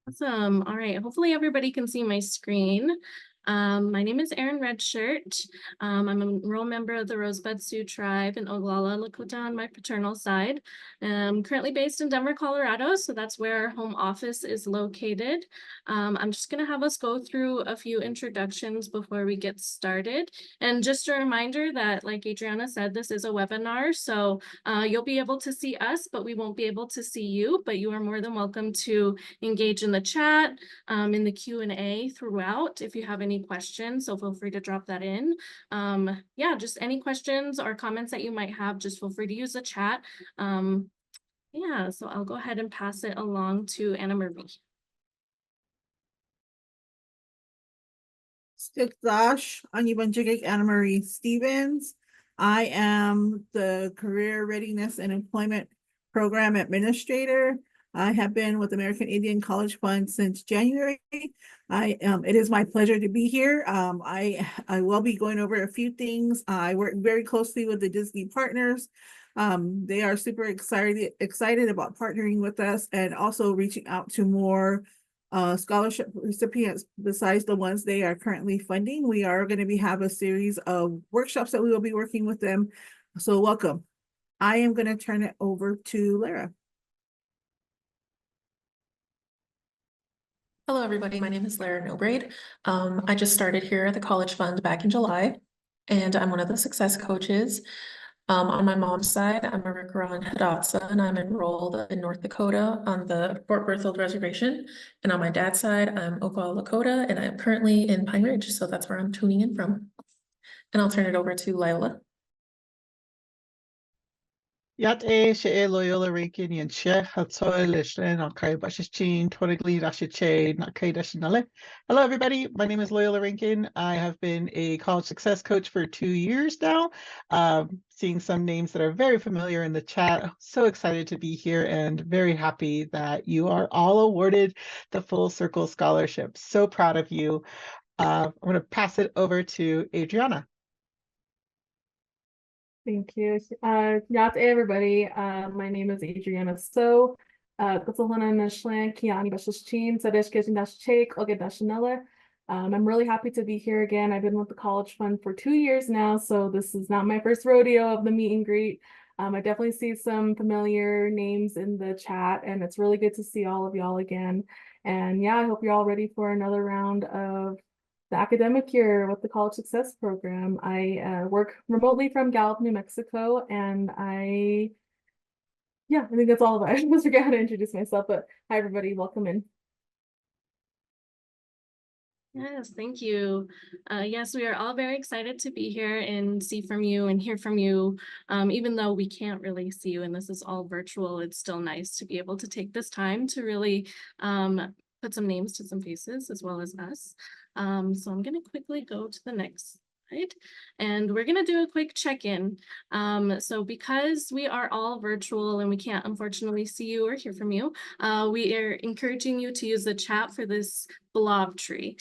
Awesome. All right. Hopefully everybody can see my screen. My name is Erin Redshirt. I'm a enrolled member of the Rosebud Sioux tribe in Oglala, Lakota on my paternal side. I'm currently based in Denver, Colorado, so that's where our home office is located. I'm just going to have us go through a few introductions before we get started. And just a reminder that, like Adrianna said, this is a webinar, so you'll be able to see us, but we won't be able to see you, but you are more than welcome to engage in the chat, in the Q&A throughout if you have any questions, so feel free to drop that in. Yeah, just any questions or comments that you might have, just feel free to use the chat. Yeah, so I'll go ahead and pass it along to Annamarie. Stikdash, Anibanjigik Annamarie Stevens. I am the Career Readiness and Employment Program Administrator. I have been with American Indian College Fund since January. It is my pleasure to be here. I will be going over a few things. I work very closely with the Disney partners. They are super excited about partnering with us and also reaching out to more scholarship recipients besides the ones they are currently funding. We are going to have a series of workshops that we will be working with them. So welcome. I am going to turn it over to Lara. Hello, everybody. My name is Lara Braid. I just started here at the College Fund back in July, and I'm one of the success coaches. On my mom's side, I'm a Rikuran Hidatsa, and I'm enrolled in North Dakota on the Fort Berthold Reservation. And on my dad's side, I'm Oglala Lakota, and I'm currently in Pine Ridge, so that's where I'm tuning in from. And I'll turn it over to Loyola. Yat she Loyola Rankin and she Hatsoy Lishlen on Kai Bashin, Torigli Rashiche, Nakai Dashinale. Hello, everybody. My name is Loyola Rankin. I have been a college success coach for 2 years now. Seeing some names that are very familiar in the chat. So excited to be here and very happy that you are all awarded the Full Circle Scholarship. So proud of you. I'm going to pass it over to Adrianna. Thank you. Yat everybody. My name is Adrianna. So, I'm really happy to be here again. I've been with the College Fund for 2 years now, so this is not my first rodeo of the meet and greet. I definitely see some familiar names in the chat, and it's really good to see all of y'all again. And yeah, I hope you're all ready for another round of the academic year with the College Success Program. I work remotely from Gallup, New Mexico, and I think that's all of it. I almost forgot how to introduce myself, but hi, everybody. Welcome in. Yes, thank you. Yes, we are all very excited to be here and see from you and hear from you. Even though we can't really see you and this is all virtual, it's still nice to be able to take this time to really put some names to some faces as well as us. So I'm going to quickly go to the next slide, and we're going to do a quick check-in. So because we are all virtual and we can't unfortunately see you or hear from you, we are encouraging you to use the chat for this blob tree.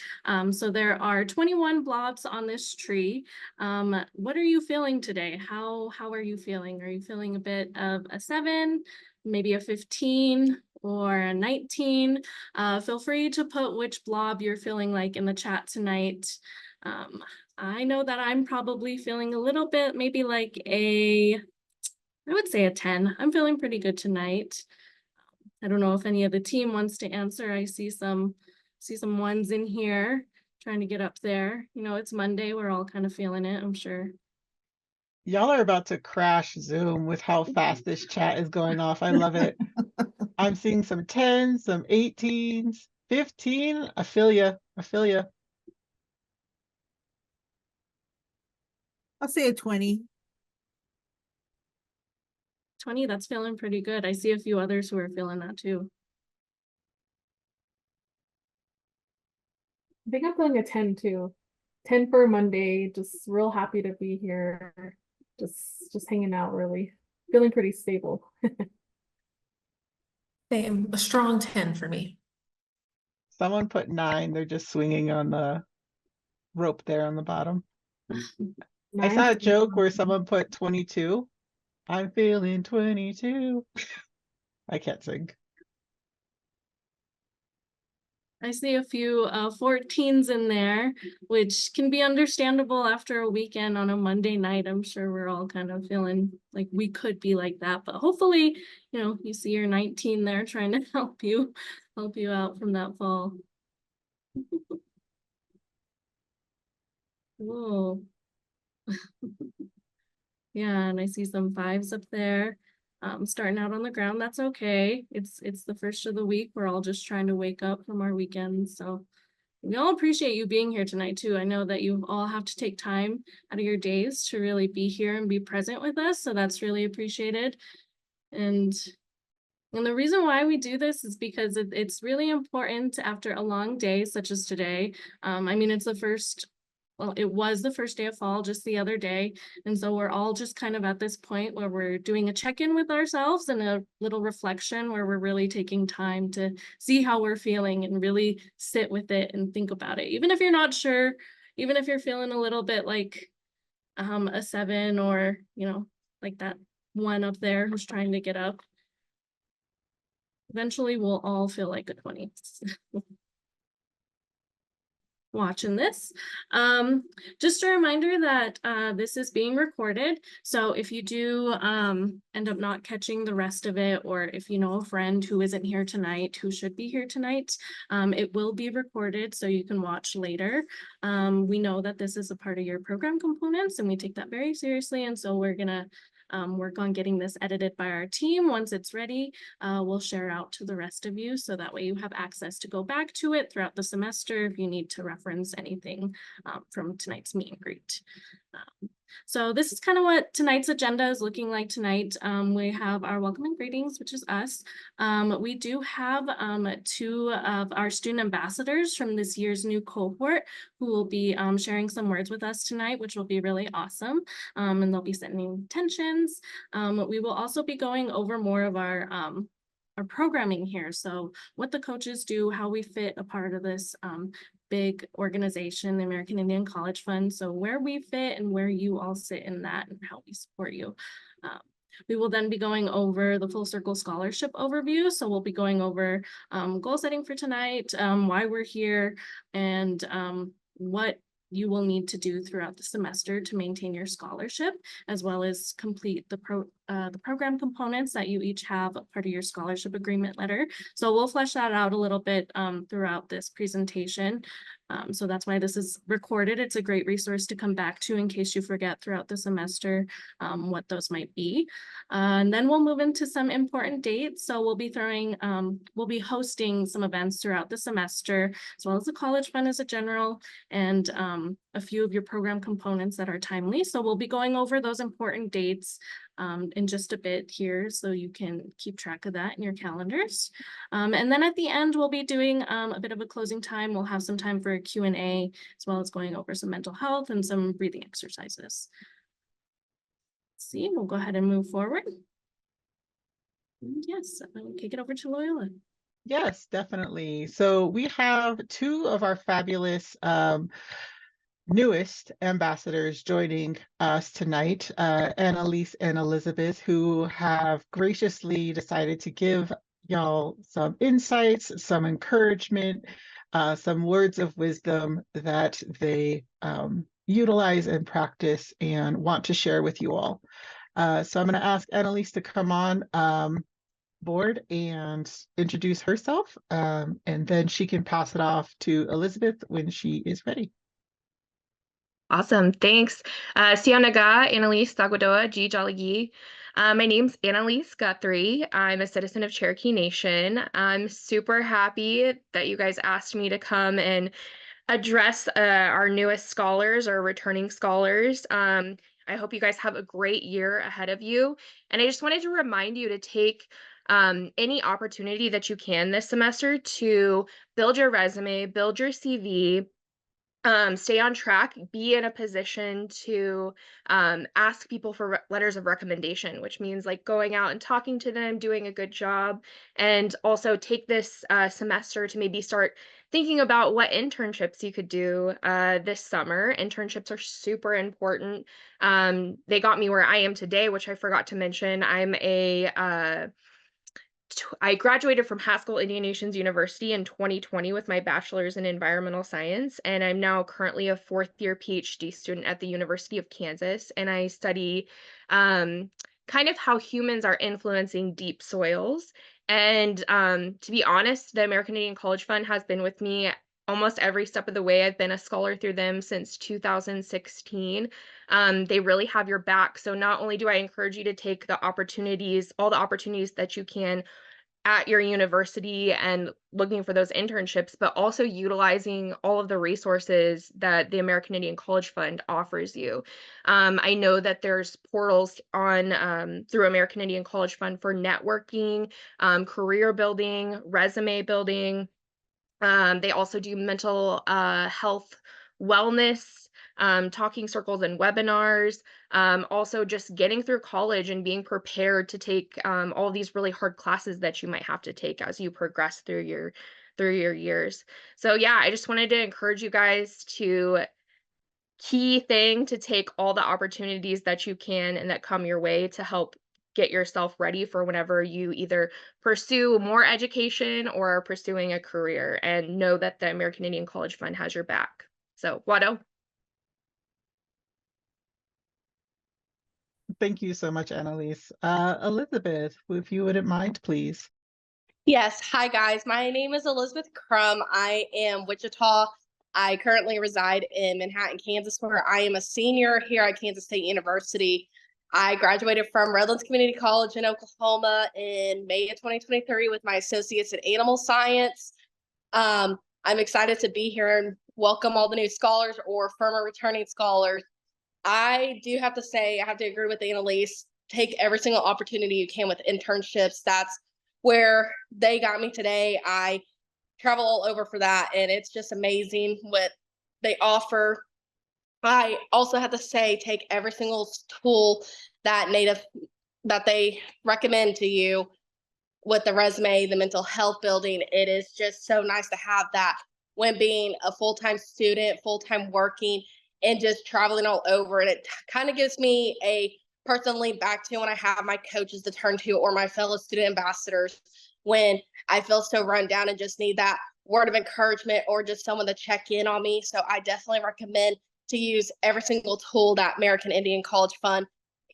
So there are 21 blobs on this tree. What are you feeling today? How are you feeling? Are you feeling a bit of a 7, maybe a 15? Or a 19. Feel free to put which blob you're feeling like in the chat tonight. I know that I'm probably feeling a little bit, maybe like I would say a 10. I'm feeling pretty good tonight. I don't know if any of the team wants to answer. I see some ones in here trying to get up there. You know, it's Monday. We're all kind of feeling it, I'm sure. Y'all are about to crash Zoom with how fast this chat is going off. I love it. I'm seeing some 10s, some 18s, 15. I feel ya. I'll say a 20. 20, that's feeling pretty good. I see a few others who are feeling that too. I think I'm feeling a 10 too. 10 for Monday. Just real happy to be here. Just hanging out, really. Feeling pretty stable. Same, a strong 10 for me. Someone put 9. They're just swinging on the rope there on the bottom. I saw a joke where someone put 22. I'm feeling 22. I can't sing. I see a few 14s in there, which can be understandable after a weekend on a Monday night. I'm sure we're all kind of feeling like we could be like that, but hopefully, you know, you see your 19 there trying to help you out from that fall. Whoa. Yeah, and I see some 5s up there. Starting out on the ground, that's okay. It's the first of the week. We're all just trying to wake up from our weekends. So we all appreciate you being here tonight too. I know that you all have to take time out of your days to really be here and be present with us. So that's really appreciated. And the reason why we do this is because it's really important after a long day such as today. I mean, it's the first, well, it was the first day of fall just the other day. And so we're all just kind of at this point where we're doing a check-in with ourselves and a little reflection where we're really taking time to see how we're feeling and really sit with it and think about it. Even if you're not sure, even if you're feeling a little bit like a 7 or, you know, like that one up there who's trying to get up. Eventually we'll all feel like a 20. Watching this. Just a reminder that this is being recorded. So if you do end up not catching the rest of it, or if you know a friend who isn't here tonight, who should be here tonight, it will be recorded so you can watch later. We know that this is a part of your program components and we take that very seriously. And so we're gonna work on getting this edited by our team. Once it's ready, we'll share out to the rest of you so that way you have access to go back to it throughout the semester if you need to reference anything from tonight's meet and greet. So this is kind of what tonight's agenda is looking like tonight. We have our welcome and greetings, which is us. We do have 2 of our student ambassadors from this year's new cohort who will be sharing some words with us tonight, which will be really awesome. And they'll be setting intentions. We will also be going over more of our programming here. So what the coaches do, how we fit a part of this big organization, the American Indian College Fund. So where we fit and where you all sit in that and how we support you. We will then be going over the Full Circle Scholarship overview. So we'll be going over goal setting for tonight, why we're here, and what you will need to do throughout the semester to maintain your scholarship, as well as complete the program components that you each have part of your scholarship agreement letter. So we'll flesh that out a little bit throughout this presentation. So that's why this is recorded. It's a great resource to come back to in case you forget throughout the semester what those might be. And then we'll move into some important dates. So we'll be hosting some events throughout the semester, as well as the College Fund as a general, and a few of your program components that are timely. So we'll be going over those important dates in just a bit here, so you can keep track of that in your calendars. And then at the end, we'll be doing a bit of a closing time. We'll have some time for a Q&A, as well as going over some mental health and some breathing exercises. Let's see, we'll go ahead and move forward. Yes, I'll kick it over to Loyola. Yes, definitely. So we have 2 of our fabulous newest ambassadors joining us tonight, Annalise and Elizabeth, who have graciously decided to give y'all some insights, some encouragement, some words of wisdom that they utilize and practice and want to share with you all. So I'm going to ask Annalise to come on board and introduce herself, and then she can pass it off to Elizabeth when she is ready. Awesome, thanks. Sianaga, Annalise Tagwadoa, G Jalagi. My name's Annalise Guthrie. I'm a citizen of Cherokee Nation. I'm super happy that you guys asked me to come and address our newest scholars, our returning scholars. I hope you guys have a great year ahead of you. And I just wanted to remind you to take any opportunity that you can this semester to build your resume, build your CV, stay on track, be in a position to ask people for letters of recommendation, which means like going out and talking to them, doing a good job, and also take this semester to maybe start thinking about what internships you could do this summer. Internships are super important. They got me where I am today, which I forgot to mention. I'm a I graduated from Haskell Indian Nations University in 2020 with my bachelor's in environmental science, and I'm now currently a fourth-year PhD student at the University of Kansas, and I study kind of how humans are influencing deep soils. And to be honest, the American Indian College Fund has been with me almost every step of the way. I've been a scholar through them since 2016. They really have your back. So not only do I encourage you to take the opportunities, all the opportunities that you can at your university and looking for those internships, but also utilizing all of the resources that the American Indian College Fund offers you. I know that there's portals on through American Indian College Fund for networking, career building, resume building. They also do mental health wellness, talking circles and webinars. Also just getting through college and being prepared to take all these really hard classes that you might have to take as you progress through your years. So yeah, I just wanted to encourage you guys to key thing to take all the opportunities that you can and that come your way to help get yourself ready for whenever you either pursue more education or are pursuing a career, and know that the American Indian College Fund has your back. So, Wado. Thank you so much, Annalise. Elizabeth, if you wouldn't mind, please. Yes. Hi, guys. My name is Elizabeth Crum. I am Wichita. I currently reside in Manhattan, Kansas, where I am a senior here at Kansas State University. I graduated from Redlands Community College in Oklahoma in May of 2023 with my associates in animal science. I'm excited to be here and welcome all the new scholars or former returning scholars. I do have to say, I have to agree with Annalise, take every single opportunity you can with internships. That's where they got me today. I travel all over for that, and it's just amazing what they offer. I also have to say, take every single tool that they recommend to you with the resume, the mental health building. It is just so nice to have that when being a full-time student, full-time working, and just traveling all over. And it kind of gives me a person to lean back to when I have my coaches to turn to or my fellow student ambassadors when I feel so run down and just need that word of encouragement or just someone to check in on me. So I definitely recommend to use every single tool that American Indian College Fund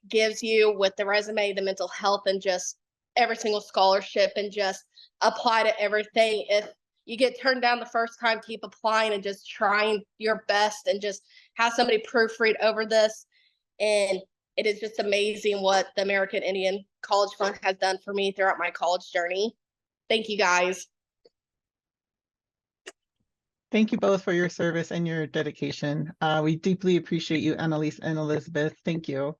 gives you with the resume, the mental health, and just every single scholarship, and just apply to everything. If you get turned down the first time, keep applying and just trying your best, and just have somebody proofread over this. And it is just amazing what the American Indian College Fund has done for me throughout my college journey. Thank you, guys. Thank you both for your service and your dedication. We deeply appreciate you, Annalise and Elizabeth. Thank you.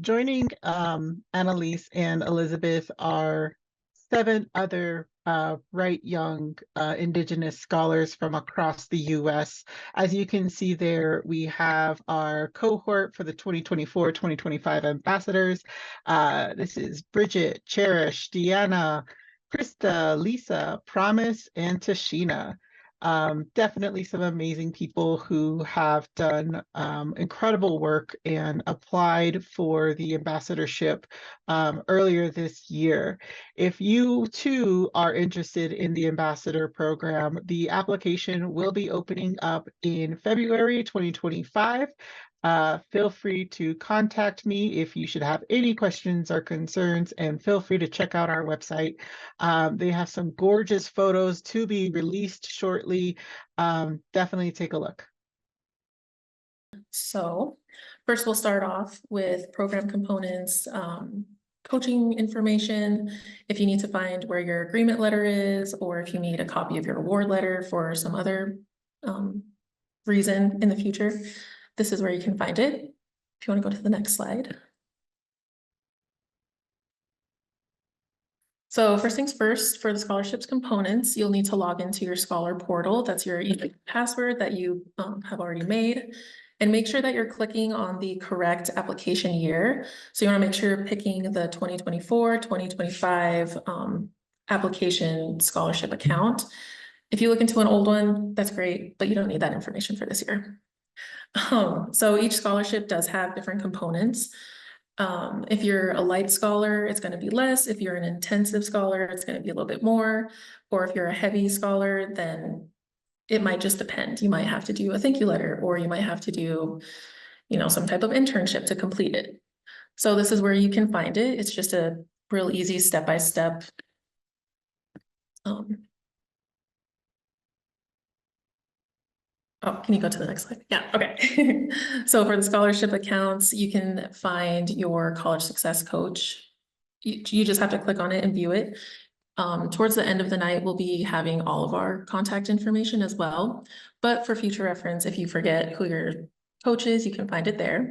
Joining Annalise and Elizabeth are 7 other bright young Indigenous scholars from across the U.S. As you can see there, we have our cohort for the 2024-2025 ambassadors. This is Bridget, Cherish, Deanna, Krista, Lisa, Promise, and Tashina. Definitely some amazing people who have done incredible work and applied for the ambassadorship earlier this year. If you too are interested in the ambassador program, the application will be opening up in February 2025. Feel free to contact me if you should have any questions or concerns, and feel free to check out our website. They have some gorgeous photos to be released shortly. Definitely take a look. So first we'll start off with program components, coaching information. If you need to find where your agreement letter is, or if you need a copy of your award letter for some other reason in the future, this is where you can find it. If you want to go to the next slide. So first things first, for the scholarships components, you'll need to log into your scholar portal. That's your password that you have already made. And make sure that you're clicking on the correct application year. So you want to make sure you're picking the 2024-2025 application scholarship account. If you look into an old one, that's great, but you don't need that information for this year. So each scholarship does have different components. If you're a light scholar, it's going to be less. If you're an intensive scholar, it's going to be a little bit more. Or if you're a heavy scholar, then it might just depend. You might have to do a thank you letter, or you might have to do, some type of internship to complete it. So this is where you can find it. It's just a real easy step-by-step. Oh, can you go to the next slide? Yeah, okay. So for the scholarship accounts, you can find your college success coach. You just have to click on it and view it. Towards the end of the night, we'll be having all of our contact information as well. But for future reference, if you forget who your coach is, you can find it there.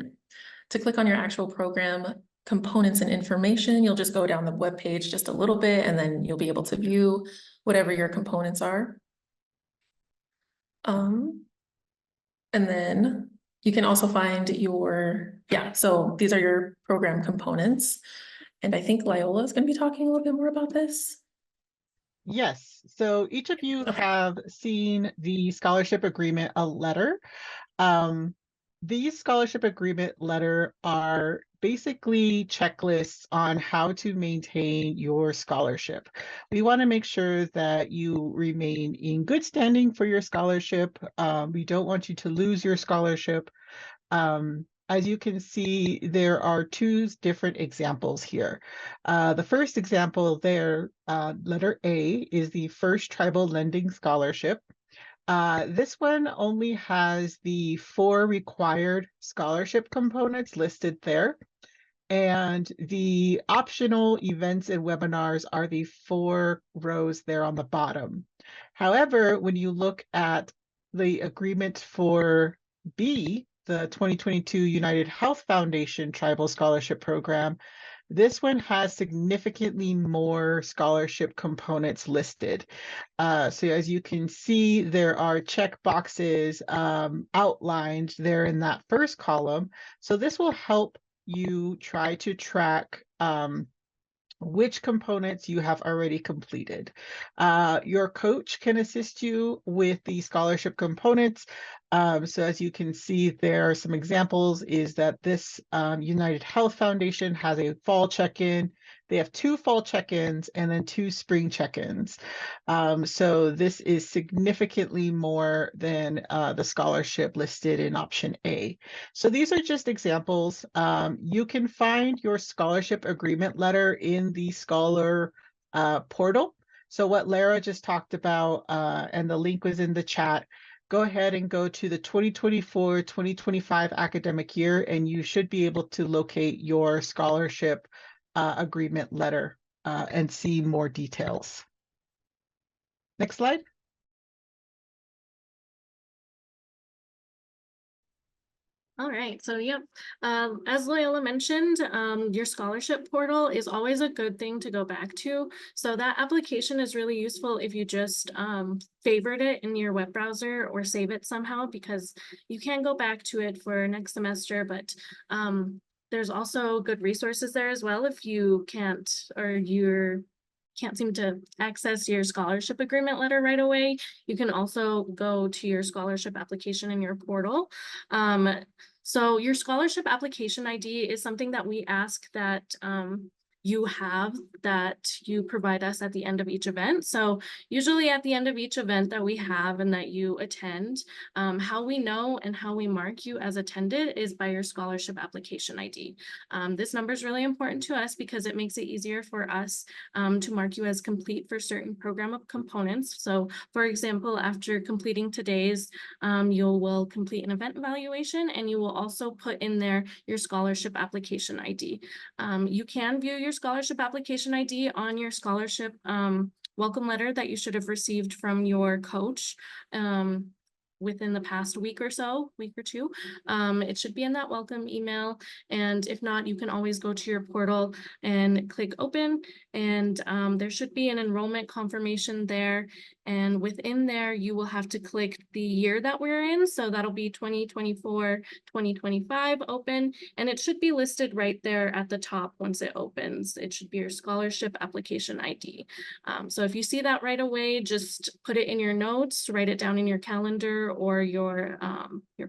To click on your actual program components and information, you'll just go down the web page just a little bit, and then you'll be able to view whatever your components are. And then you can also find so these are your program components. And I think Loyola is going to be talking a little bit more about this. Yes, so each of you have seen the scholarship agreement, a letter. These scholarship agreement letter are basically checklists on how to maintain your scholarship. We want to make sure that you remain in good standing for your scholarship. We don't want you to lose your scholarship. As you can see, there are two different examples here. The first example there, letter A, is the First Tribal Lending Scholarship. This one only has the 4 required scholarship components listed there. And the optional events and webinars are the 4 rows there on the bottom. However, when you look at the agreement for B, the 2022 United Health Foundation Tribal Scholarship Program, this one has significantly more scholarship components listed. So as you can see, there are check boxes outlined there in that first column. So this will help you try to track which components you have already completed. Your coach can assist you with the scholarship components. So as you can see, there are some examples is that this United Health Foundation has a fall check-in. They have 2 fall check-ins and then 2 spring check-ins. So this is significantly more than the scholarship listed in option A. So these are just examples. You can find your scholarship agreement letter in the Scholar portal. So what Lara just talked about, and the link was in the chat, go ahead and go to the 2024-2025 academic year, and you should be able to locate your scholarship agreement letter and see more details. Next slide. All right, so yep, as Loyola mentioned, your scholarship portal is always a good thing to go back to. So that application is really useful if you just favorite it in your web browser or save it somehow, because you can go back to it for next semester, but there's also good resources there as well if you can't, or can't seem to access your scholarship agreement letter right away. You can also go to your scholarship application in your portal. So your scholarship application ID is something that we ask that you have, that you provide us at the end of each event. So usually at the end of each event that we have and that you attend, how we know and how we mark you as attended is by your scholarship application ID. This number is really important to us because it makes it easier for us to mark you as complete for certain program of components. So for example, after completing today's, you will complete an event evaluation, and you will also put in there your scholarship application ID. You can view your scholarship application ID on your scholarship welcome letter that you should have received from your coach. within the past week or two. It should be in that welcome email. And if not, you can always go to your portal and click open, and there should be an enrollment confirmation there. And within there, you will have to click the year that we're in. So that'll be 2024, 2025 open, and it should be listed right there at the top once it opens. It should be your scholarship application ID. So if you see that right away, just put it in your notes, write it down in your calendar or your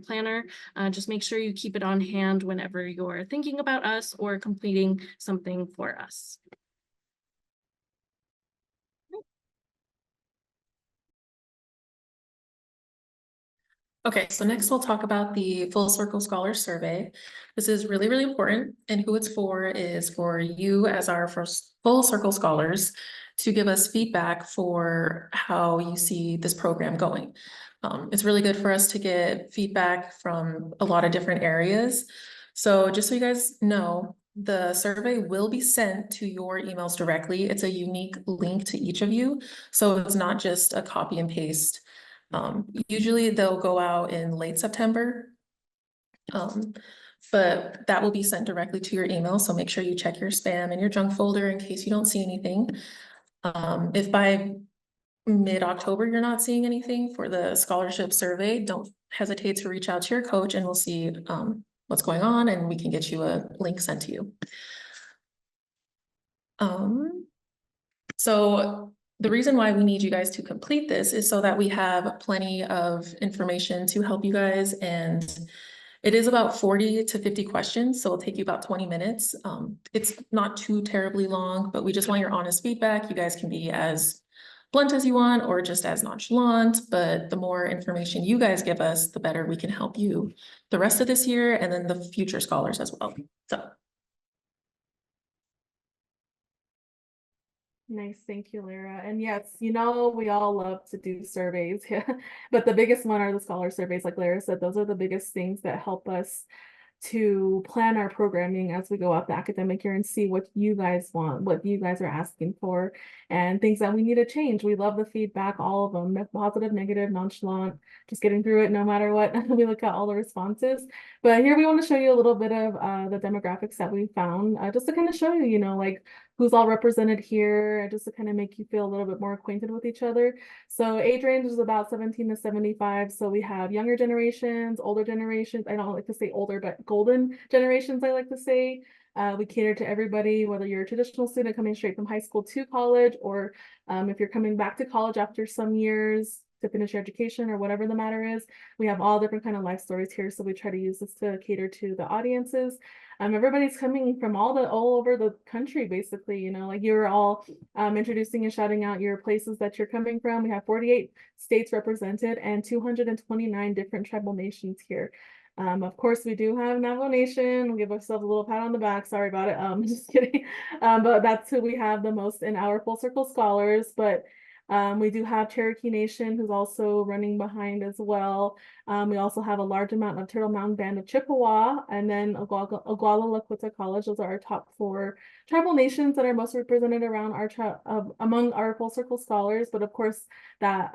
planner. Just make sure you keep it on hand whenever you're thinking about us or completing something for us. Okay, so next we'll talk about the Full Circle Scholar Survey. This is really, really important, and who it's for is for you as our first Full Circle Scholars to give us feedback for how you see this program going. It's really good for us to get feedback from a lot of different areas. So just so you guys know, the survey will be sent to your emails directly. It's a unique link to each of you, so it's not just a copy and paste. Usually they'll go out in late September. But that will be sent directly to your email. So make sure you check your spam and your junk folder in case you don't see anything. If by mid-October you're not seeing anything for the scholarship survey, don't hesitate to reach out to your coach and we'll see what's going on and we can get you a link sent to you. So the reason why we need you guys to complete this is so that we have plenty of information to help you guys, and it is about 40 to 50 questions, so it'll take you about 20 minutes. It's not too terribly long, but we just want your honest feedback. You guys can be as blunt as you want or just as nonchalant, but the more information you guys give us, the better we can help you the rest of this year and then the future scholars as well. So. Nice, thank you, Lara. And yes, you know, we all love to do surveys, but the biggest one are the scholar surveys. Like Lara said, those are the biggest things that help us to plan our programming as we go out the academic year and see what you guys want, what you guys are asking for, and things that we need to change. We love the feedback, all of them, positive, negative, nonchalant, just getting through it no matter what. We look at all the responses. But here we want to show you a little bit of the demographics that we found, just to kind of show you, you know, like who's all represented here, just to kind of make you feel a little bit more acquainted with each other. So age range is about 17 to 75. So we have younger generations, older generations. I don't like to say older, but golden generations, I like to say. We cater to everybody, whether you're a traditional student coming straight from high school to college, or if you're coming back to college after some years to finish your education or whatever the matter is. We have all different kind of life stories here, so we try to use this to cater to the audiences. Everybody's coming from all over the country, basically, you know, like you're all introducing and shouting out your places that you're coming from. We have 48 states represented and 229 different tribal nations here. Of course, we do have Navajo Nation. We'll give ourselves a little pat on the back. Sorry about it. Just kidding. But that's who we have the most in our Full Circle Scholars. But we do have Cherokee Nation, who's also running behind as well. We also have a large amount of Turtle Mountain Band of Chippewa, and then Oglala Lakota College. Those are our top 4 tribal nations that are most represented around our among our Full Circle Scholars. But of course, that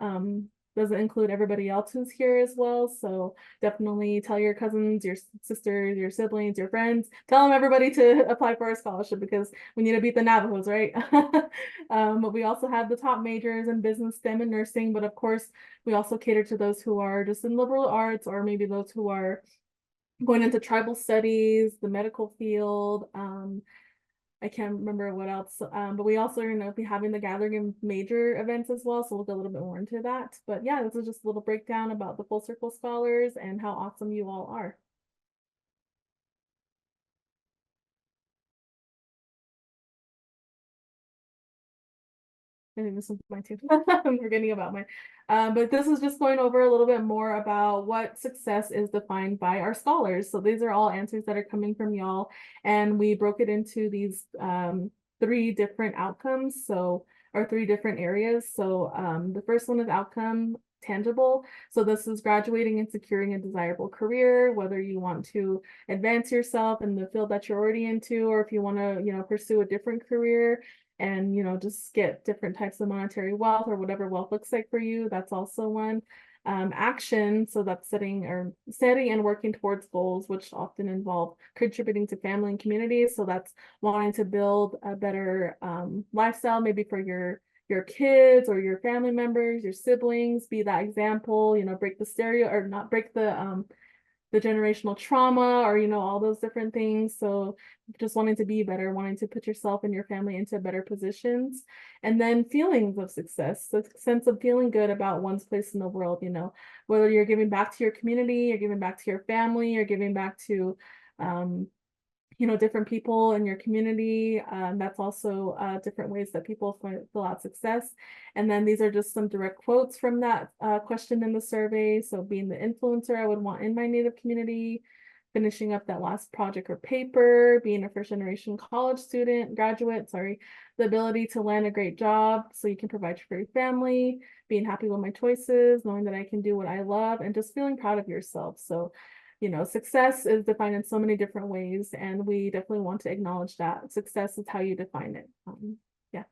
doesn't include everybody else who's here as well. So definitely tell your cousins, your sisters, your siblings, your friends, tell them everybody to apply for a scholarship because we need to beat the Navajos, right? But we also have the top majors in business, STEM, and nursing. But of course, we also cater to those who are just in liberal arts, or maybe those who are going into tribal studies, the medical field. I can't remember what else, but we also are going to be having the gathering and major events as well, so we'll go a little bit more into that. But yeah, this is just a little breakdown about the Full Circle Scholars and how awesome you all are. I think this is mine too. I'm forgetting about mine. But this is just going over a little bit more about what success is defined by our scholars. So these are all answers that are coming from y'all, and we broke it into these 3 different outcomes, so or 3 different areas. So the first one is outcome tangible. So this is graduating and securing a desirable career, whether you want to advance yourself in the field that you're already into, or if you want to, you know, pursue a different career and, you know, just get different types of monetary wealth or whatever wealth looks like for you. That's also one. action. So that's setting and working towards goals, which often involve contributing to family and community. So that's wanting to build a better lifestyle, maybe for your kids or your family members, your siblings, be that example, break the not break the generational trauma, or all those different things. So just wanting to be better, wanting to put yourself and your family into better positions. And then feelings of success, the sense of feeling good about one's place in the world, whether you're giving back to your community, you're giving back to your family, you're giving back to different people in your community. That's also different ways that people fill out success. And then these are just some direct quotes from that question in the survey. So being the influencer I would want in my Native community, finishing up that last project or paper, being a first generation graduate, the ability to land a great job so you can provide for your family, being happy with my choices, knowing that I can do what I love, and just feeling proud of yourself. So success is defined in so many different ways, and we definitely want to acknowledge that success is how you define it. Yeah.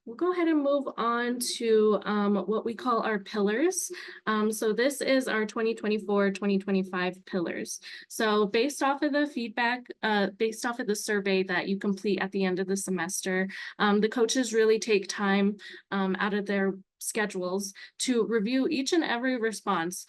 We'll go ahead and move on to what we call our pillars. So this is our 2024-2025 pillars. So based off of the feedback, based off of the survey that you complete at the end of the semester, the coaches really take time out of their schedules to review each and every response.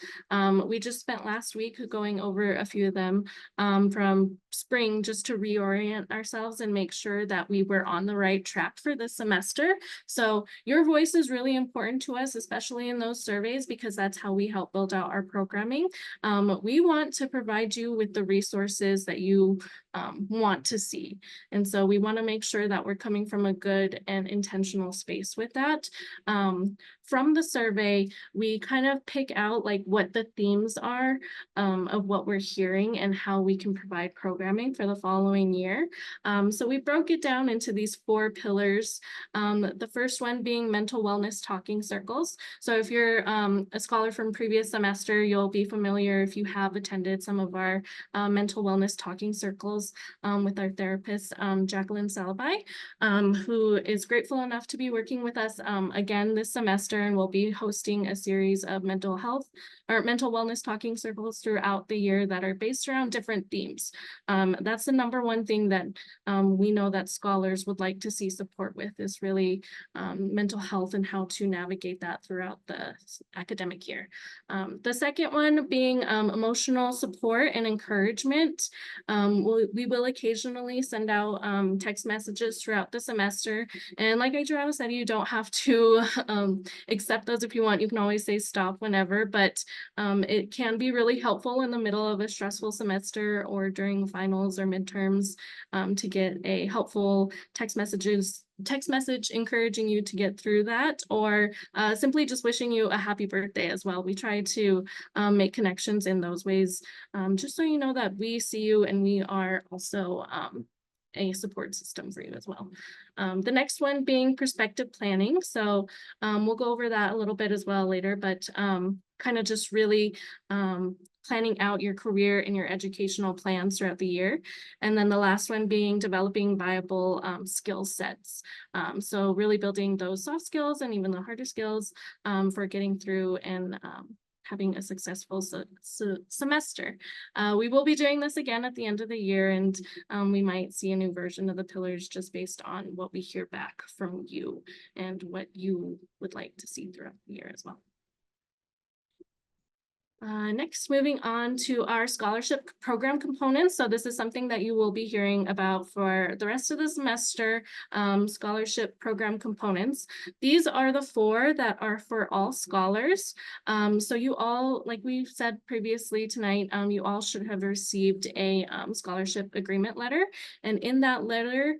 We just spent last week going over a few of them from spring, just to reorient ourselves and make sure that we were on the right track for this semester. So your voice is really important to us, especially in those surveys, because that's how we help build out our programming. We want to provide you with the resources that you want to see. And so we want to make sure that we're coming from a good and intentional space with that. From the survey, we kind of pick out like what the themes are of what we're hearing and how we can provide programming for the following year. So we broke it down into these 4 pillars. The first one being mental wellness talking circles. So if you're a scholar from previous semester, you'll be familiar if you have attended some of our mental wellness talking circles with our therapist, Jacqueline Salabai, who is grateful enough to be working with us again this semester, and we'll be hosting a series of mental wellness talking circles throughout the year that are based around different themes. That's the number one thing that we know that scholars would like to see support with, is really mental health and how to navigate that throughout the academic year. The second one being emotional support and encouragement. We will occasionally send out text messages throughout the semester, and like Adrianna said, you don't have to accept those if you want. You can always say stop whenever, but it can be really helpful in the middle of a stressful semester or during finals or midterms to get a helpful text message encouraging you to get through that, or simply just wishing you a happy birthday as well. We try to make connections in those ways, just so you know that we see you and we are also a support system for you as well. The next one being perspective planning. So we'll go over that a little bit as well later, but kind of just really planning out your career and your educational plans throughout the year. And then the last one being developing viable skill sets. So really building those soft skills and even the harder skills for getting through and having a successful semester. We will be doing this again at the end of the year, and we might see a new version of the pillars just based on what we hear back from you and what you would like to see throughout the year as well. Next, moving on to our scholarship program components. So this is something that you will be hearing about for the rest of the semester, scholarship program components. These are the 4 that are for all scholars. So you all, like we said previously tonight, you all should have received a scholarship agreement letter. And in that letter,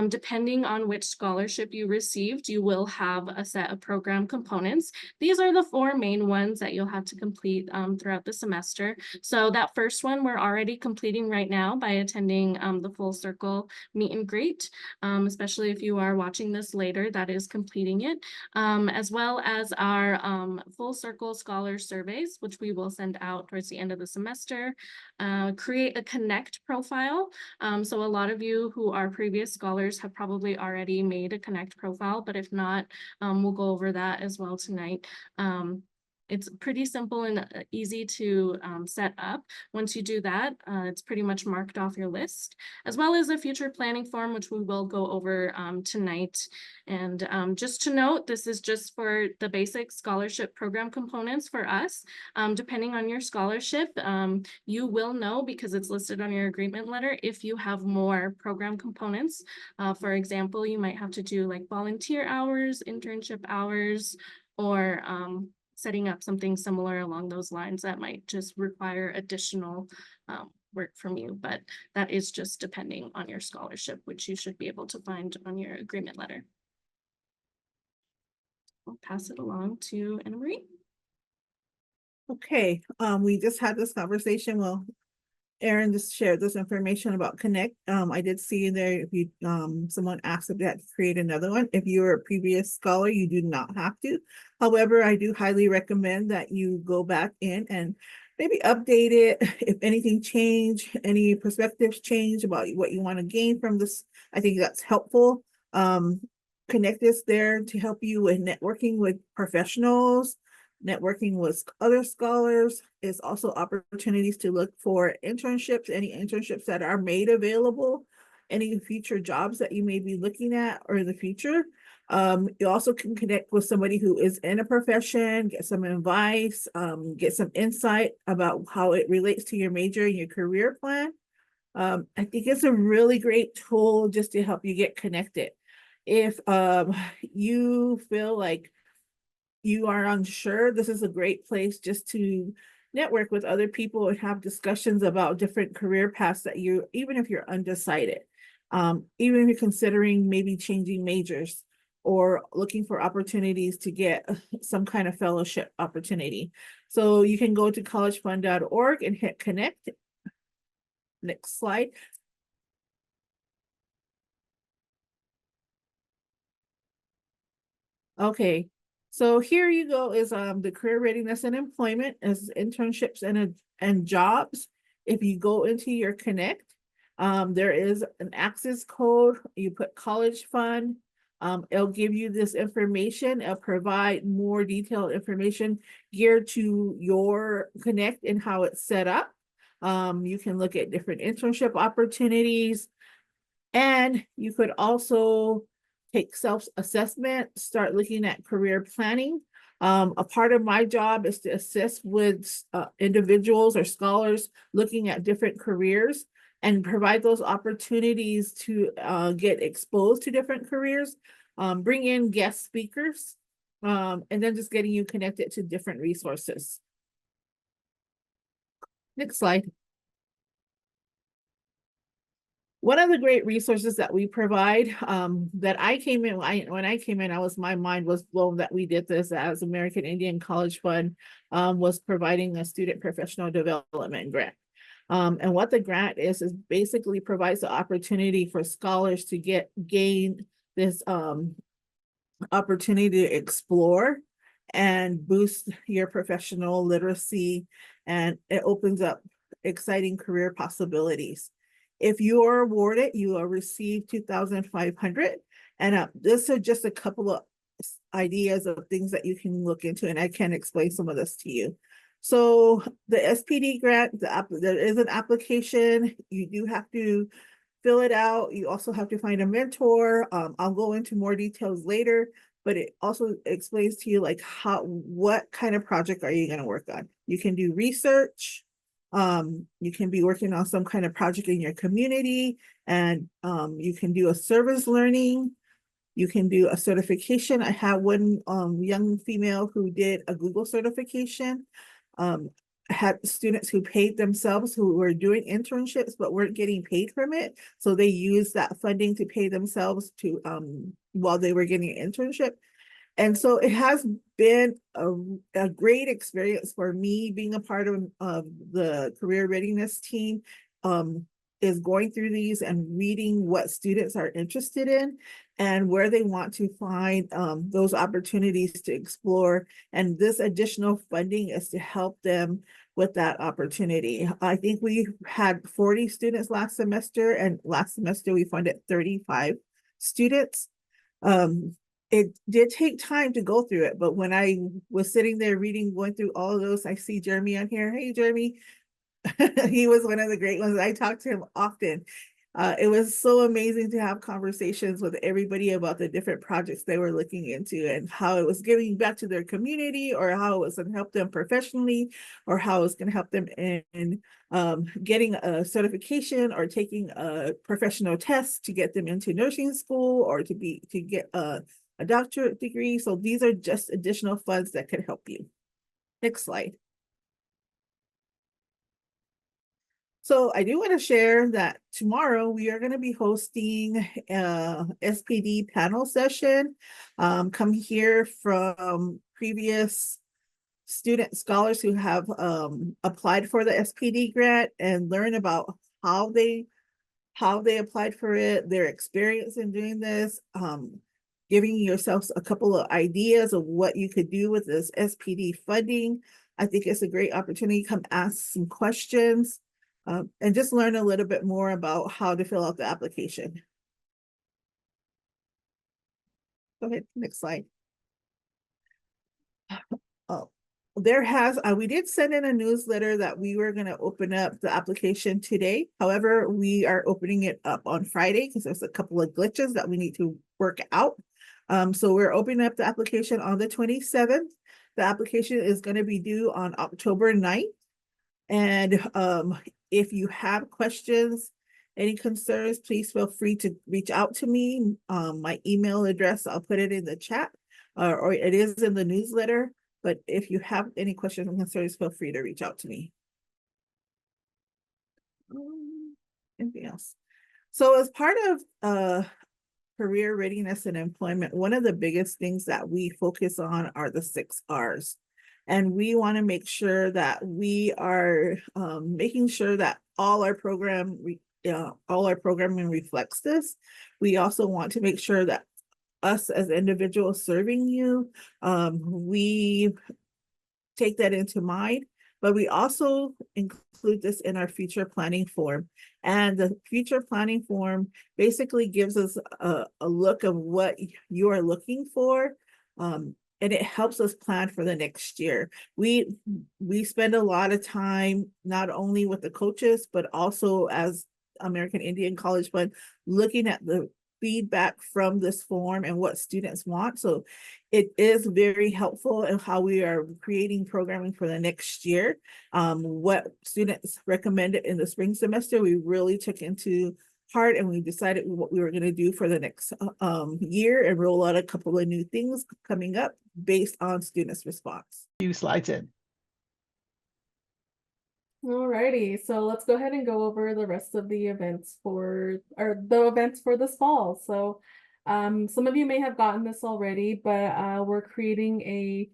depending on which scholarship you received, you will have a set of program components. These are the 4 main ones that you'll have to complete throughout the semester. So that first one we're already completing right now by attending the Full Circle meet and greet, especially if you are watching this later, that is completing it, as well as our Full Circle Scholar surveys, which we will send out towards the end of the semester. Create a Connect profile. So a lot of you who are previous scholars have probably already made a Connect profile, but if not, we'll go over that as well tonight. It's pretty simple and easy to set up. Once you do that, it's pretty much marked off your list, as well as a future planning form, which we will go over tonight. And just to note, this is just for the basic scholarship program components for us. Depending on your scholarship, you will know, because it's listed on your agreement letter, if you have more program components. For example, you might have to do like volunteer hours, internship hours, or setting up something similar along those lines that might just require additional work from you, but that is just depending on your scholarship, which you should be able to find on your agreement letter. I'll pass it along to Annamarie. Okay, we just had this conversation. Well, Erin just shared this information about Connect. I did see in there, if you someone asked if they had to create another one. If you're a previous scholar, you do not have to. However, I do highly recommend that you go back in and maybe update it. If anything changed, any perspectives change about what you want to gain from this, I think that's helpful. Connect is there to help you with networking with professionals, networking with other scholars. Is also opportunities to look for internships, any internships that are made available, any future jobs that you may be looking at or in the future. You also can connect with somebody who is in a profession, get some advice, get some insight about how it relates to your major and your career plan. I think it's a really great tool just to help you get connected. If you feel like you are unsure, this is a great place just to network with other people and have discussions about different career paths that you, even if you're undecided, even if you're considering maybe changing majors or looking for opportunities to get some kind of fellowship opportunity. So you can go to collegefund.org and hit connect. Next slide. Okay, so here you go is the career readiness and employment as internships and jobs. If you go into your Connect, there is an access code. You put college fund. It'll give you this information. It'll provide more detailed information geared to your Connect and how it's set up. You can look at different internship opportunities, and you could also take self-assessment, start looking at career planning. A part of my job is to assist with individuals or scholars looking at different careers and provide those opportunities to get exposed to different careers, bring in guest speakers, and then just getting you connected to different resources. Next slide. One of the great resources that we provide, that I came in, when I came in, my mind was blown that we did this as American Indian College Fund, was providing a student professional development grant. And what the grant is basically provides the opportunity for scholars to gain this opportunity to explore and boost your professional literacy, and it opens up exciting career possibilities. If you are awarded, you will receive $2,500. And this are just a couple of ideas of things that you can look into, and I can explain some of this to you. So the SPD grant, there is an application. You do have to fill it out. You also have to find a mentor. I'll go into more details later, but it also explains to you like what kind of project are you going to work on. You can do research. You can be working on some kind of project in your community, and you can do a service learning. You can do a certification. I had one young female who did a Google certification. Had students who paid themselves who were doing internships but weren't getting paid from it. So they used that funding to pay themselves to while they were getting an internship. And so it has been a great experience for me being a part of the career readiness team. Is going through these and reading what students are interested in and where they want to find those opportunities to explore. And this additional funding is to help them with that opportunity. I think we had 40 students last semester, and last semester we funded 35 students. It did take time to go through it, but when I was sitting there reading, going through all of those, I see Jeremy on here. Hey, Jeremy. He was one of the great ones. I talked to him often. It was so amazing to have conversations with everybody about the different projects they were looking into and how it was giving back to their community, or how it was going to help them professionally, or how it was going to help them in getting a certification or taking a professional test to get them into nursing school, or to get a doctorate degree. So these are just additional funds that could help you. Next slide. So I do want to share that tomorrow we are going to be hosting a SPD panel session. Come here from previous student scholars who have applied for the SPD grant and learn about how they applied for it, their experience in doing this, giving yourselves a couple of ideas of what you could do with this SPD funding. I think it's a great opportunity to come ask some questions. And just learn a little bit more about how to fill out the application. Go ahead, next slide. Oh, we did send in a newsletter that we were going to open up the application today. However, we are opening it up on Friday because there's a couple of glitches that we need to work out. So we're opening up the application on the 27th. The application is going to be due on October 9th. And if you have questions, any concerns, please feel free to reach out to me. My email address, I'll put it in the chat, or it is in the newsletter. But if you have any questions and concerns, feel free to reach out to me. Anything else? So as part of career readiness and employment, one of the biggest things that we focus on are the 6 R's. And we want to make sure that we are making sure that all our programming reflects this. We also want to make sure that us as individuals serving you, we take that into mind, but we also include this in our future planning form. And the future planning form basically gives us a look of what you are looking for. And it helps us plan for the next year. We spend a lot of time, not only with the coaches, but also as American Indian College Fund, looking at the feedback from this form and what students want. So it is very helpful in how we are creating programming for the next year. What students recommended in the spring semester, we really took into heart, and we decided what we were going to do for the next year and roll out a couple of new things coming up based on students' response. Few slides in. Alrighty, so let's go ahead and go over the rest of the events for this fall. So some of you may have gotten this already, but we're creating a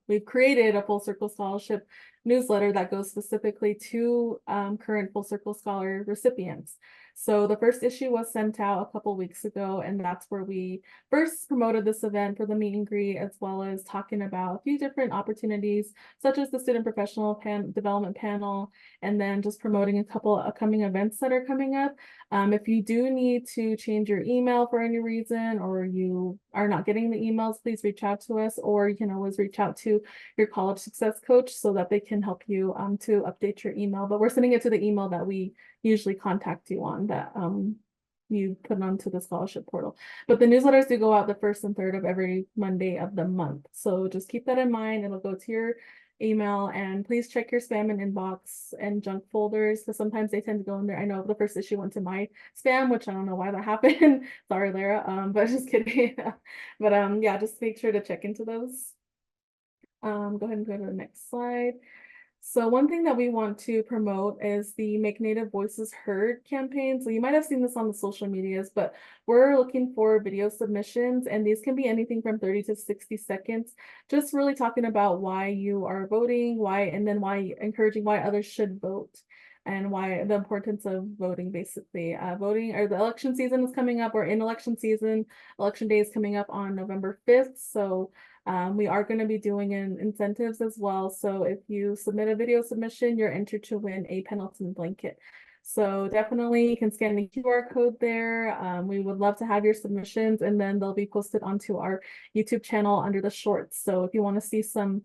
we've created a Full Circle Scholarship newsletter that goes specifically to current Full Circle Scholar recipients. So the first issue was sent out a couple weeks ago, and that's where we first promoted this event for the meet and greet, as well as talking about a few different opportunities, such as the Student Professional Development Panel, and then just promoting a couple upcoming events that are coming up. If you do need to change your email for any reason, or you are not getting the emails, please reach out to us, or you can always reach out to your college success coach so that they can help you to update your email. But we're sending it to the email that we usually contact you on, that you put onto the scholarship portal. But the newsletters do go out the 1st and 3rd of every Monday of the month. So just keep that in mind. It'll go to your email, and please check your spam and inbox and junk folders, because sometimes they tend to go in there. I know the first issue went to my spam, which I don't know why that happened. Sorry, Lara, but just kidding. But yeah, just make sure to check into those. Go ahead and go to the next slide. So one thing that we want to promote is the Make Native Voices Heard campaign. So you might have seen this on the social medias, but we're looking for video submissions, and these can be anything from 30 to 60 seconds, just really talking about why you are voting, why, and then why encouraging why others should vote. And why the importance of voting, basically. Voting, or the election season is coming up, or in election season, election day is coming up on November 5th. So we are going to be doing incentives as well. So if you submit a video submission, you're entered to win a Pendleton blanket. So definitely you can scan the QR code there. We would love to have your submissions, and then they'll be posted onto our YouTube channel under the shorts. So if you want to see some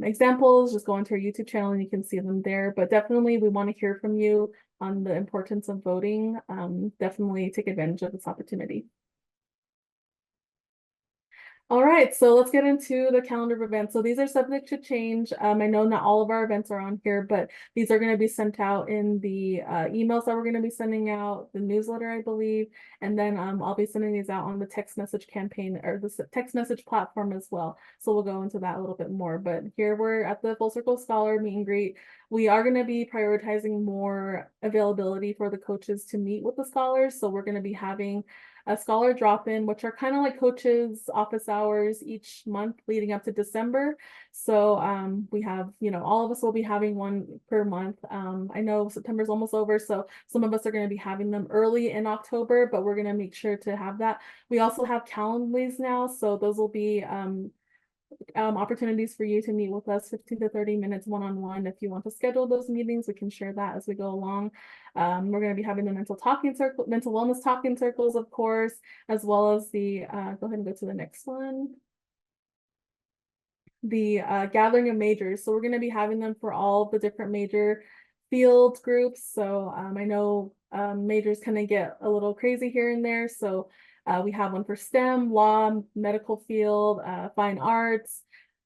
examples, just go onto our YouTube channel and you can see them there. But definitely we want to hear from you on the importance of voting. Definitely take advantage of this opportunity. All right, so let's get into the calendar of events. So these are subject to change. I know not all of our events are on here, but these are going to be sent out in the emails that we're going to be sending out, the newsletter, I believe. And then I'll be sending these out on the text message campaign, or the text message platform as well. So we'll go into that a little bit more. But here we're at the Full Circle Scholar meet and greet. We are going to be prioritizing more availability for the coaches to meet with the scholars. So we're going to be having a scholar drop-in, which are kind of like coaches' office hours each month leading up to December. So we have, all of us will be having one per month. I know September's almost over, so some of us are going to be having them early in October, but we're going to make sure to have that. We also have Calendlies now, so those will be opportunities for you to meet with us 15 to 30 minutes one-on-one. If you want to schedule those meetings, we can share that as we go along. We're going to be having the mental wellness talking circles, of course, as well as the go ahead and go to the next one, the gathering of majors. So we're going to be having them for all the different major field groups. So I know majors kind of get a little crazy here and there, so we have one for STEM, law, medical field, fine arts,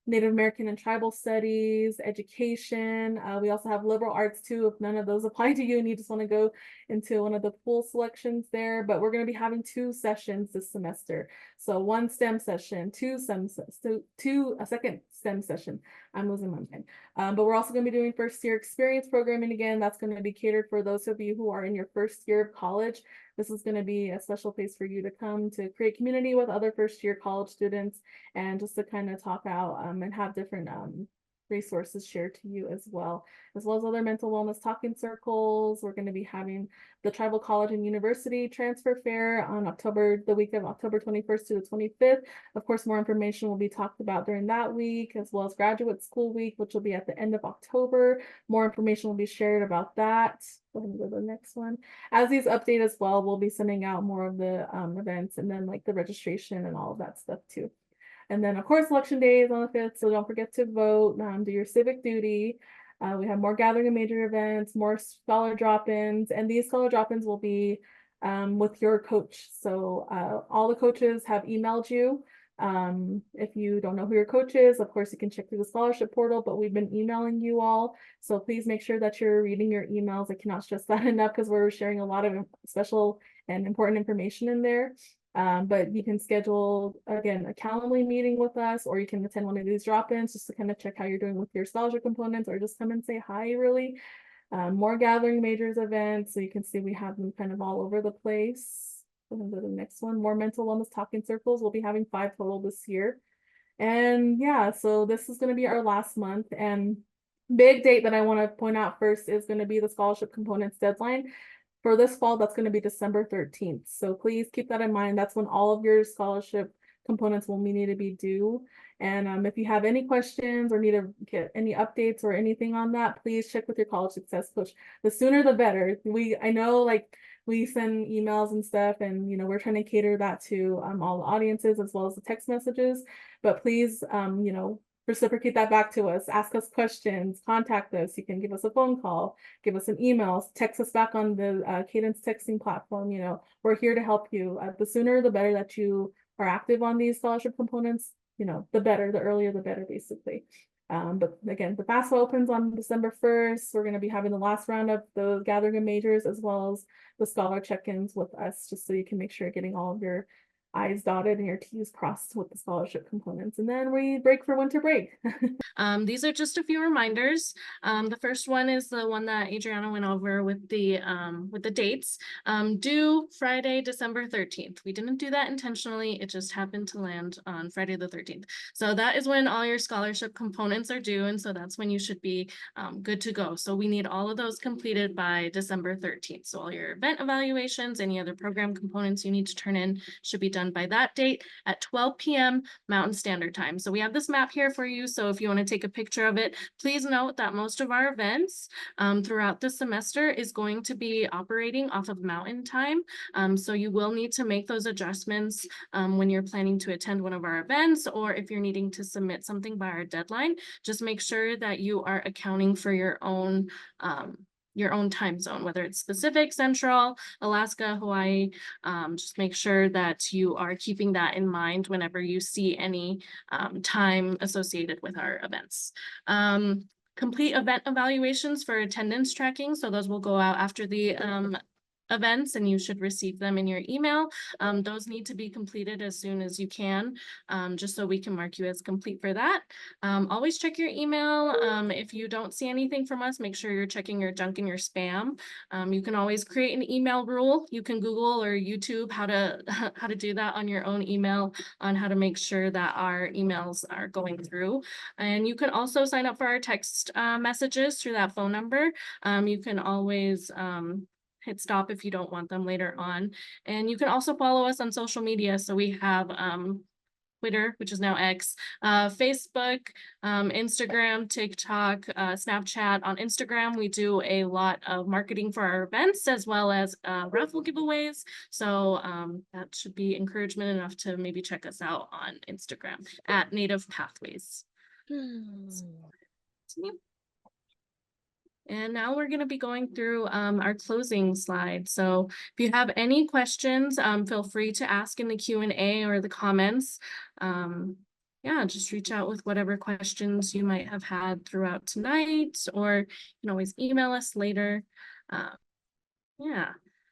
Native American and tribal studies, education. We also have liberal arts too, if none of those apply to you and you just want to go into one of the full selections there. But we're going to be having 2 sessions this semester. So 1 STEM session, a second STEM session. I'm losing my mind. But we're also going to be doing first year experience programming again. That's going to be catered for those of you who are in your first year of college. This is going to be a special place for you to come to create community with other first year college students, and just to kind of talk out and have different resources shared to you as well as other mental wellness talking circles. We're going to be having the Tribal College and University Transfer Fair on the week of October 21st to the 25th. Of course, more information will be talked about during that week, as well as Graduate School Week, which will be at the end of October. More information will be shared about that. Go ahead and go to the next one. As these update as well, we'll be sending out more of the events, and then like the registration and all of that stuff too. And then, of course, election day is on the 5th, so don't forget to vote, do your civic duty. We have more gathering and major events, more scholar drop-ins, and these scholar drop-ins will be with your coach. So all the coaches have emailed you. If you don't know who your coach is, of course, you can check through the scholarship portal, but we've been emailing you all. So please make sure that you're reading your emails. I cannot stress that enough, because we're sharing a lot of special and important information in there. But you can schedule, again, a Calendly meeting with us, or you can attend one of these drop-ins just to kind of check how you're doing with your scholarship components, or just come and say hi, really. More gathering majors events, so you can see we have them kind of all over the place. Go ahead and go to the next one. More mental wellness talking circles. We'll be having 5 total this year. And yeah, so this is going to be our last month. And big date that I want to point out first is going to be the scholarship components deadline. For this fall, that's going to be December 13th. So please keep that in mind. That's when all of your scholarship components will need to be due. And if you have any questions or need to get any updates or anything on that, please check with your college success coach. The sooner the better. I know, like, we send emails and stuff, and we're trying to cater that to all the audiences as well as the text messages. But please, reciprocate that back to us. Ask us questions, contact us. You can give us a phone call, give us an email, text us back on the Cadence texting platform. We're here to help you. The sooner the better that you are active on these scholarship components, the better, the earlier the better, basically. But again, the FAFSA opens on December 1st. We're going to be having the last round of the gathering of majors, as well as the scholar check-ins with us, just so you can make sure you're getting all of your I's dotted and your T's crossed with the scholarship components. And then we break for winter break. These are just a few reminders. The first one is the one that Adrianna went over with the dates. Due Friday, December 13th. We didn't do that intentionally. It just happened to land on Friday the 13th. So that is when all your scholarship components are due. And so that's when you should be good to go. So we need all of those completed by December 13th. So all your event evaluations, any other program components you need to turn in should be done by that date at 12 p.m. Mountain Standard Time. So we have this map here for you. So if you want to take a picture of it, please note that most of our events throughout the semester is going to be operating off of Mountain Time. So you will need to make those adjustments when you're planning to attend one of our events, or if you're needing to submit something by our deadline. Just make sure that you are accounting for your own time zone, whether it's Pacific, Central, Alaska, Hawaii. Just make sure that you are keeping that in mind whenever you see any time associated with our events. Complete event evaluations for attendance tracking. So those will go out after the events, and you should receive them in your email. Those need to be completed as soon as you can, just so we can mark you as complete for that. Always check your email. If you don't see anything from us, make sure you're checking your junk and your spam. You can always create an email rule. You can Google or YouTube how to do that on your own email, on how to make sure that our emails are going through. And you can also sign up for our text messages through that phone number. You can always hit stop if you don't want them later on. And you can also follow us on social media. So we have Twitter, which is now X, Facebook, Instagram, TikTok, Snapchat. On Instagram, we do a lot of marketing for our events as well as raffle giveaways. So that should be encouragement enough to maybe check us out on Instagram at Native Pathways. And now we're going to be going through our closing slide. So if you have any questions, feel free to ask in the Q&A or the comments. Yeah, just reach out with whatever questions you might have had throughout tonight, or you can always email us later. Yeah.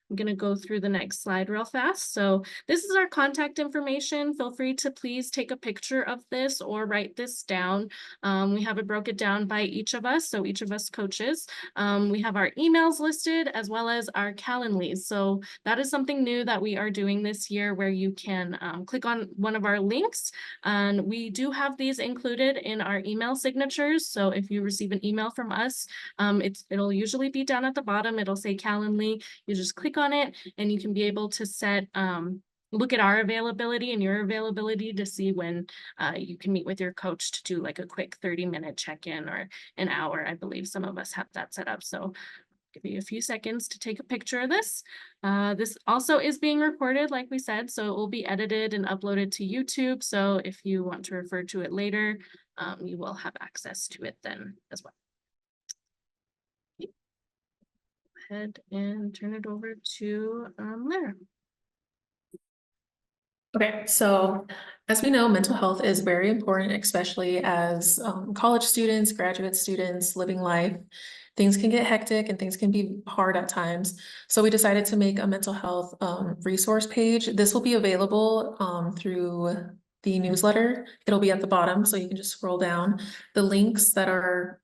I'm going to go through the next slide real fast. So this is our contact information. Feel free to please take a picture of this or write this down. We have it broken down by each of us, so each of us coaches. We have our emails listed as well as our Calendlies. So that is something new that we are doing this year, where you can click on one of our links. And we do have these included in our email signatures. So if you receive an email from us, it'll usually be down at the bottom. It'll say Calendly. You just click on it and you can be able to set look at our availability and your availability to see when you can meet with your coach to do like a quick 30-minute check-in, or an hour. I believe some of us have that set up. So give you a few seconds to take a picture of this. This also is being recorded, like we said, so it will be edited and uploaded to YouTube. So if you want to refer to it later, you will have access to it then as well. Ahead and turn it over to Lara. Okay, so as we know, mental health is very important, especially as college students, graduate students, living life. Things can get hectic and things can be hard at times. So we decided to make a mental health resource page. This will be available through the newsletter. It'll be at the bottom, so you can just scroll down. The links that are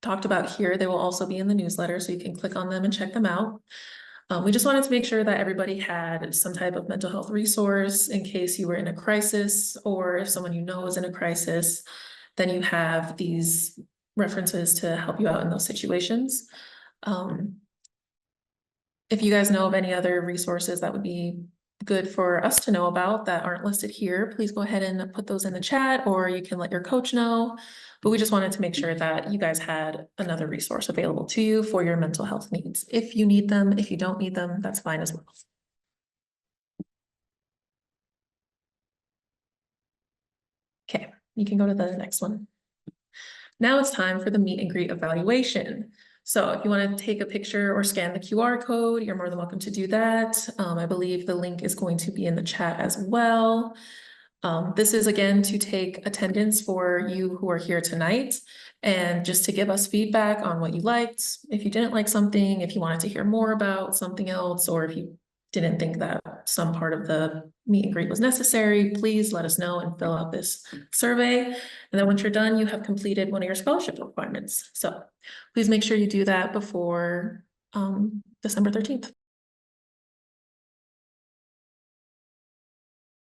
talked about here, they will also be in the newsletter, so you can click on them and check them out. We just wanted to make sure that everybody had some type of mental health resource in case you were in a crisis, or if someone you know is in a crisis, then you have these references to help you out in those situations. If you guys know of any other resources that would be good for us to know about that aren't listed here, please go ahead and put those in the chat, or you can let your coach know. But we just wanted to make sure that you guys had another resource available to you for your mental health needs. If you need them, if you don't need them, that's fine as well. Okay, you can go to the next one. Now it's time for the meet and greet evaluation. So if you want to take a picture or scan the QR code, you're more than welcome to do that. I believe the link is going to be in the chat as well. This is again to take attendance for you who are here tonight, and just to give us feedback on what you liked, if you didn't like something, if you wanted to hear more about something else, or if you didn't think that some part of the meet and greet was necessary, please let us know and fill out this survey. And then once you're done, you have completed one of your scholarship requirements. So please make sure you do that before December 13th.